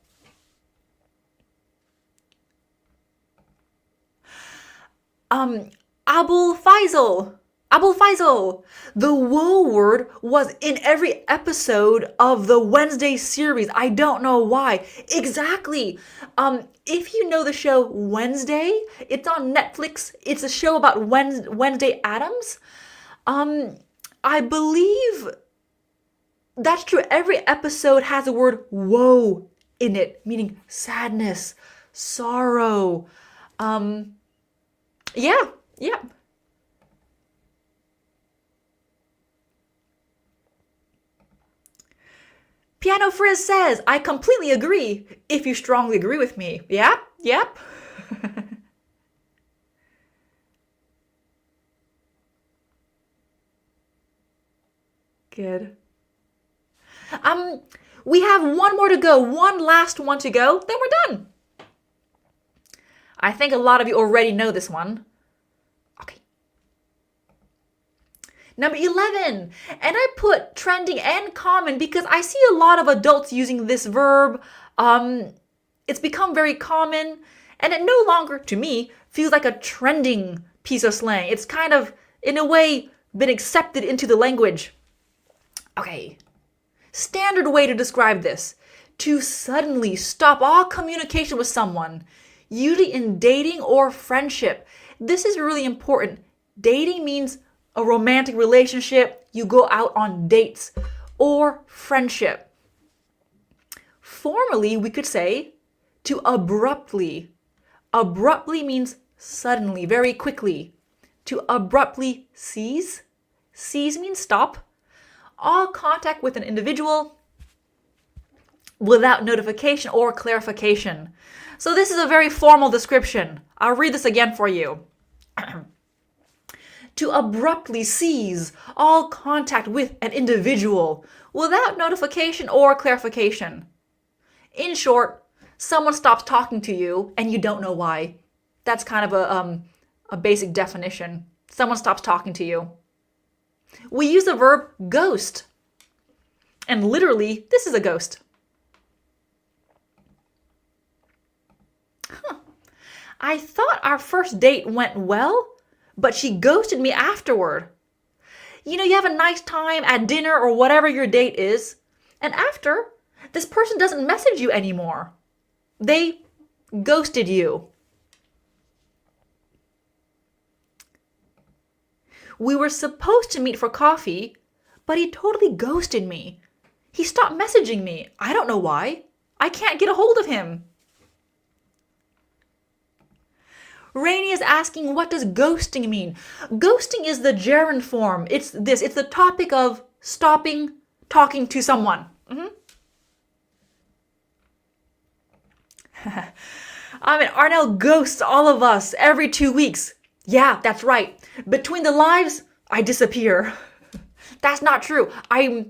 Abul Faisal. Abul Faisal, the whoa word was in every episode of the Wednesday series. I don't know why. Exactly. If you know the show Wednesday, it's on Netflix. It's a show about Wednesday Addams. I believe that's true. Every episode has the word woe in it, meaning sadness, sorrow. Yeah, yeah. Piano Frizz says, I completely agree if you strongly agree with me. Yep, yep. Good. We have one more to go, one last one to go, then we're done. I think a lot of you already know this one. Okay. Number 11. And I put trending and common because I see a lot of adults using this verb. It's become very common and it no longer, to me, feels like a trending piece of slang. It's kind of, in a way, been accepted into the language. Okay. Standard way to describe this. To suddenly stop all communication with someone, usually in dating or friendship. This is really important. Dating means a romantic relationship, you go out on dates, or friendship. Formally, we could say to abruptly. Abruptly means suddenly, very quickly. To abruptly cease. Cease means stop. All contact with an individual without notification or clarification. So this is a very formal description. I'll read this again for you. To abruptly cease all contact with an individual without notification or clarification. In short, someone stops talking to you and you don't know why. That's kind of a basic definition. Someone stops talking to you. We use the verb ghost. And literally, this is a ghost. I thought our first date went well, but she ghosted me afterward. You know, you have a nice time at dinner or whatever your date is, and after, this person doesn't message you anymore. They ghosted you. We were supposed to meet for coffee, but he totally ghosted me. He stopped messaging me. I don't know why. I can't get a hold of him. Rainy is asking, what does ghosting mean? Ghosting is the gerund form. It's the topic of stopping talking to someone. Arnell ghosts all of us every 2 weeks. Yeah, that's right. Between the lives, I disappear. That's not true. I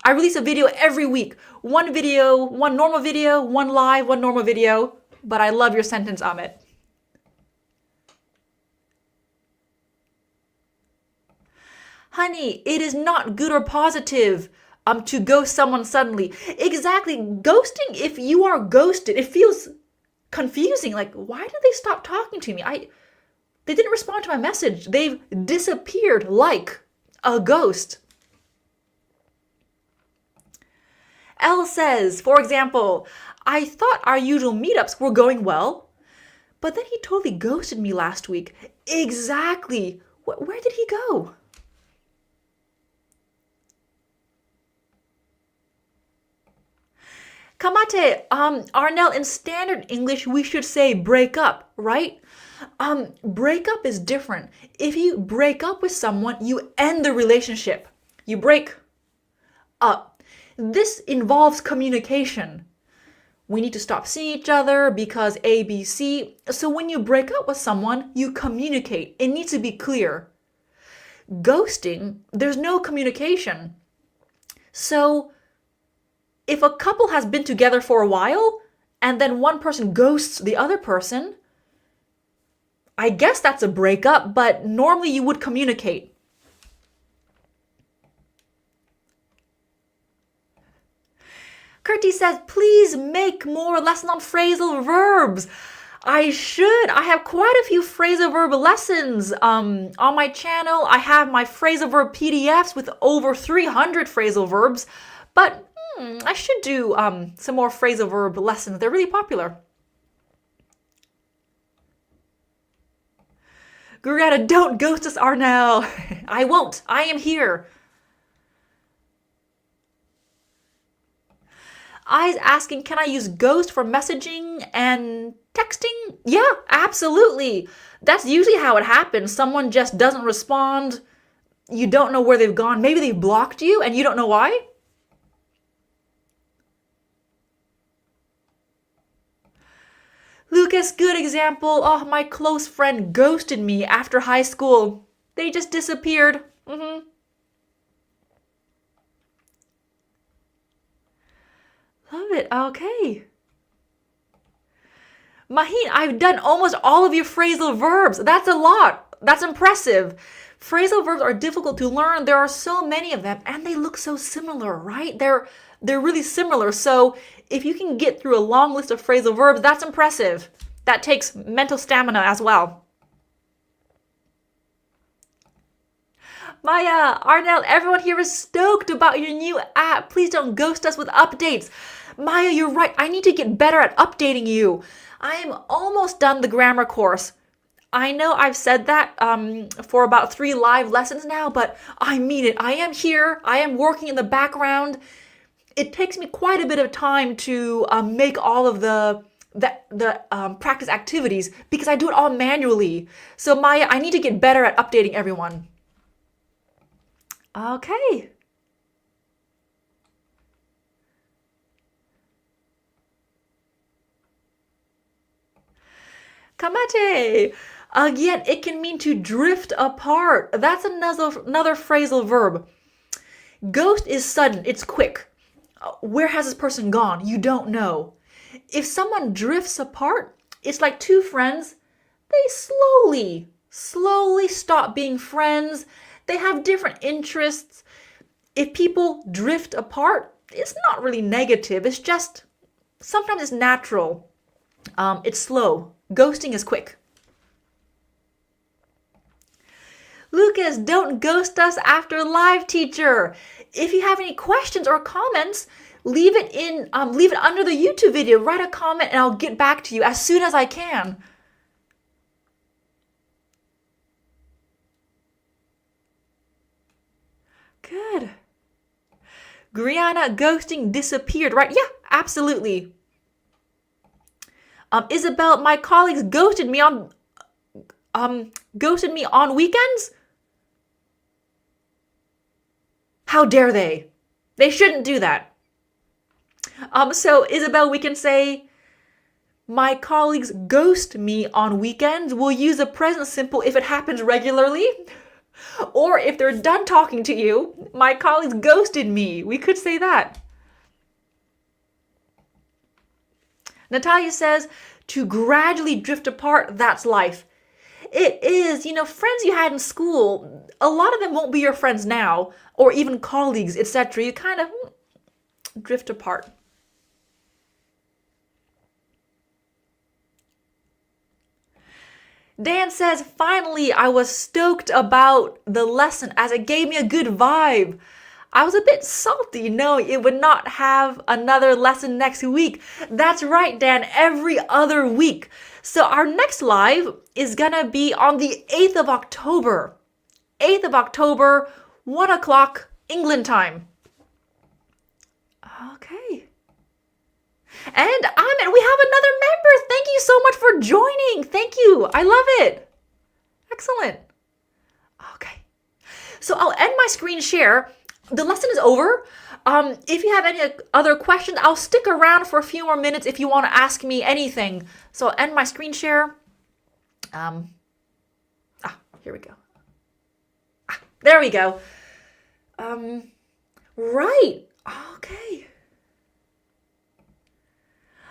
release a video every week. One video, one normal video, one live, one normal video. But I love your sentence, Amit. Honey, it is not good or positive to ghost someone suddenly. Exactly. Ghosting, if you are ghosted, it feels confusing. Like, why did they stop talking to me? They didn't respond to my message. They've disappeared like a ghost. Elle says, for example, I thought our usual meetups were going well, but then he totally ghosted me last week. Exactly. Where did he go? Kamate, Arnell, in standard English, we should say break up, right? Break up is different. If you break up with someone, you end the relationship. You break up. This involves communication. We need to stop seeing each other because A, B, C. So when you break up with someone, you communicate. It needs to be clear. Ghosting, there's no communication. So if a couple has been together for a while and then one person ghosts the other person, I guess that's a breakup, but normally you would communicate. Kurti says, please make more lessons on phrasal verbs. I should. I have quite a few phrasal verb lessons on my channel. I have my phrasal verb PDFs with over 300 phrasal verbs, but I should do some more phrasal verb lessons. They're really popular. Guriana, don't ghost us, Arnell. I won't. I am here. I's asking, can I use ghost for messaging and texting? Yeah, absolutely. That's usually how it happens. Someone just doesn't respond. You don't know where they've gone. Maybe they've blocked you and you don't know why. Lucas, good example. Oh, my close friend ghosted me after high school. They just disappeared. Love it. Okay. Maheen, I've done almost all of your phrasal verbs. That's a lot. That's impressive. Phrasal verbs are difficult to learn. There are so many of them and they look so similar, right? They're really similar. So if you can get through a long list of phrasal verbs, that's impressive. That takes mental stamina as well. Maya, Arnell, everyone here is stoked about your new app. Please don't ghost us with updates. Maya, you're right. I need to get better at updating you. I am almost done the grammar course. I know I've said that for about 3 live lessons now, but I mean it. I am here. I am working in the background. It takes me quite a bit of time to make all of the practice activities because I do it all manually. So Maya, I need to get better at updating everyone. Okay. Kamate. Again, it can mean to drift apart. That's another phrasal verb. Ghost is sudden. It's quick. Where has this person gone? You don't know. If someone drifts apart, it's like two friends. They slowly stop being friends. They have different interests. If people drift apart, it's not really negative. It's just, sometimes it's natural. It's slow. Ghosting is quick. Lucas, don't ghost us after live, teacher. If you have any questions or comments, leave it under the YouTube video. Write a comment and I'll get back to you as soon as I can. Good. Griana, ghosting disappeared, right? Yeah, absolutely. Isabel, my colleagues ghosted me on weekends? How dare they? They shouldn't do that. So Isabel, we can say, my colleagues ghost me on weekends. We'll use the present simple if it happens regularly. Or if they're done talking to you, my colleagues ghosted me. We could say that. Natalia says, to gradually drift apart, that's life. It is, friends you had in school, a lot of them won't be your friends now, or even colleagues, etc. You kind of drift apart. Dan says, finally, I was stoked about the lesson as it gave me a good vibe. I was a bit salty knowing it would not have another lesson next week. That's right, Dan, every other week. So our next live is gonna be on the 8th of October. 8th of October, 1 o'clock England time. Okay. And Ahmed, we have another member. Thank you so much for joining. Thank you. I love it. Excellent. Okay. So I'll end my screen share. The lesson is over. If you have any other questions, I'll stick around for a few more minutes if you want to ask me anything. So I'll end my screen share. Here we go. There we go. Right. Okay.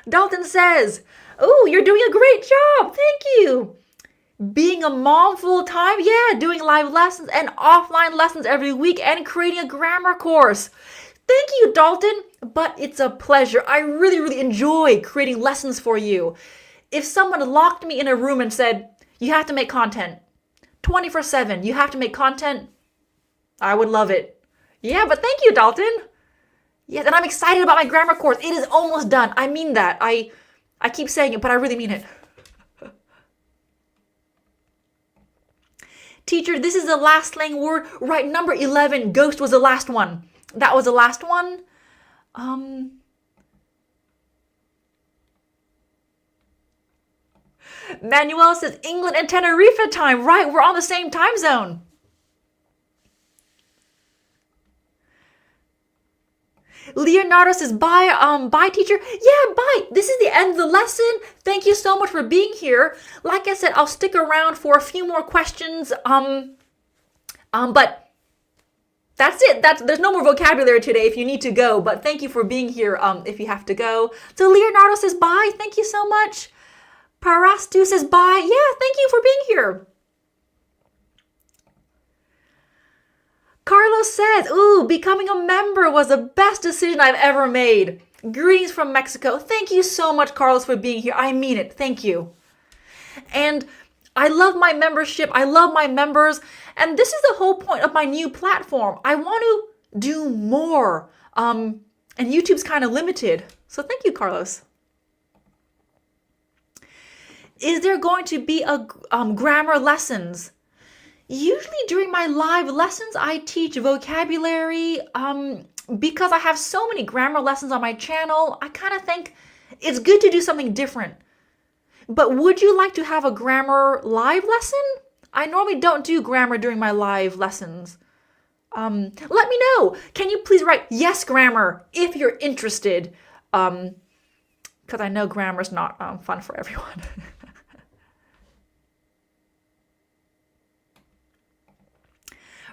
Dalton says, oh, you're doing a great job. Thank you. Being a mom full time, yeah, doing live lessons and offline lessons every week and creating a grammar course. Thank you, Dalton, but it's a pleasure. I really, really enjoy creating lessons for you. If someone locked me in a room and said, you have to make content, 24/7, you have to make content, I would love it. Yeah, but thank you, Dalton. Yes, and I'm excited about my grammar course. It is almost done. I mean that. I keep saying it, but I really mean it. Teacher, this is the last slang word. Right, number 11. Ghost was the last one. That was the last one. Manuel says England and Tenerife time. Right, we're on the same time zone. Leonardo says, bye teacher. Yeah, bye. This is the end of the lesson. Thank you so much for being here. Like I said, I'll stick around for a few more questions. But that's it. There's no more vocabulary today if you need to go. But thank you for being here if you have to go. So Leonardo says, bye. Thank you so much. Parastu says, bye. Yeah, thank you for being here. Carlos says, ooh, becoming a member was the best decision I've ever made. Greetings from Mexico. Thank you so much, Carlos, for being here. I mean it. Thank you. And I love my membership. I love my members. And this is the whole point of my new platform. I want to do more. And YouTube's kind of limited. So thank you, Carlos. Is there going to be a grammar lessons? Usually during my live lessons, I teach vocabulary. Because I have so many grammar lessons on my channel, I kind of think it's good to do something different. But would you like to have a grammar live lesson? I normally don't do grammar during my live lessons. Let me know. Can you please write yes grammar if you're interested? Because I know grammar's not fun for everyone.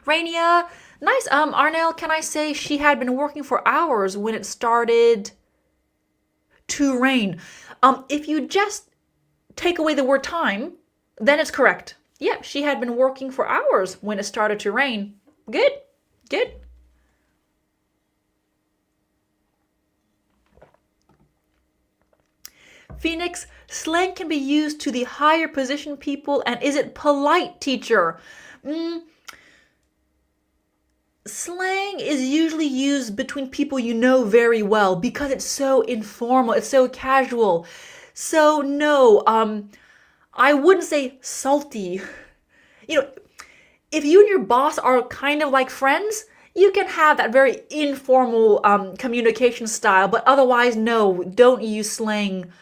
Rainia, nice. Arnell, can I say she had been working for hours when it started to rain? If you just take away the word time, then it's correct. Yep, she had been working for hours when it started to rain. Good, good. Phoenix, slang can be used to the higher position people, and is it polite, teacher? Slang is usually used between people you know very well because it's so informal, it's so casual. So no, I wouldn't say salty. You know, if you and your boss are kind of like friends, you can have that very informal communication style, but otherwise, no, don't use slang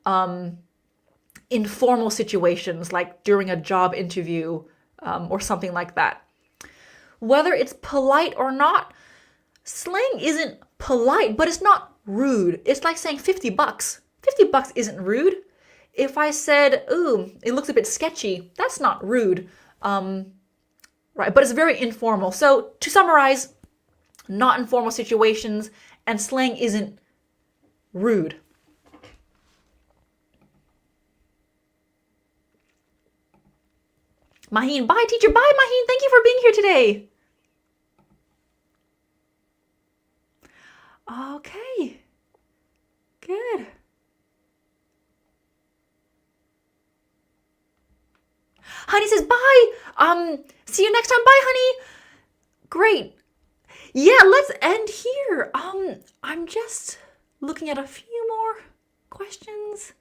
in formal situations like during a job interview or something like that. Whether it's polite or not, slang isn't polite, but it's not rude. It's like saying 50 bucks. 50 bucks isn't rude. If I said, ooh, it looks a bit sketchy, that's not rude. Right, but it's very informal. So to summarize, not informal situations, and slang isn't rude. Maheen, bye teacher, bye Maheen, thank you for being here today. Okay, good. Honey says bye, see you next time, bye honey. Great. Yeah, let's end here. I'm just looking at a few more questions.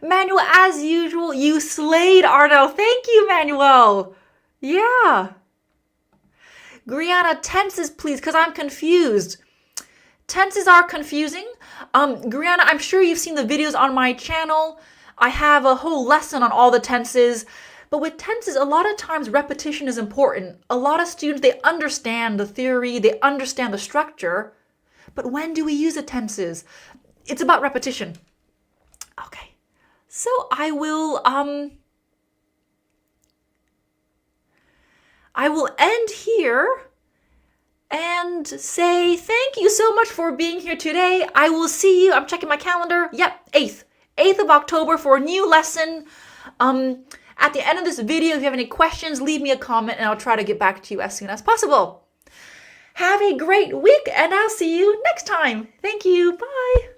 Manuel, as usual, you slayed, Arno. Thank you, Manuel. Yeah. Griana, tenses, please, because I'm confused. Tenses are confusing. Griana, I'm sure you've seen the videos on my channel. I have a whole lesson on all the tenses. But with tenses, a lot of times repetition is important. A lot of students, they understand the theory, they understand the structure. But when do we use the tenses? It's about repetition. Okay. So I will end here and say thank you so much for being here today. I will see you, I'm checking my calendar. Yep, 8th of October for a new lesson. At the end of this video, if you have any questions, leave me a comment and I'll try to get back to you as soon as possible. Have a great week and I'll see you next time. Thank you. Bye.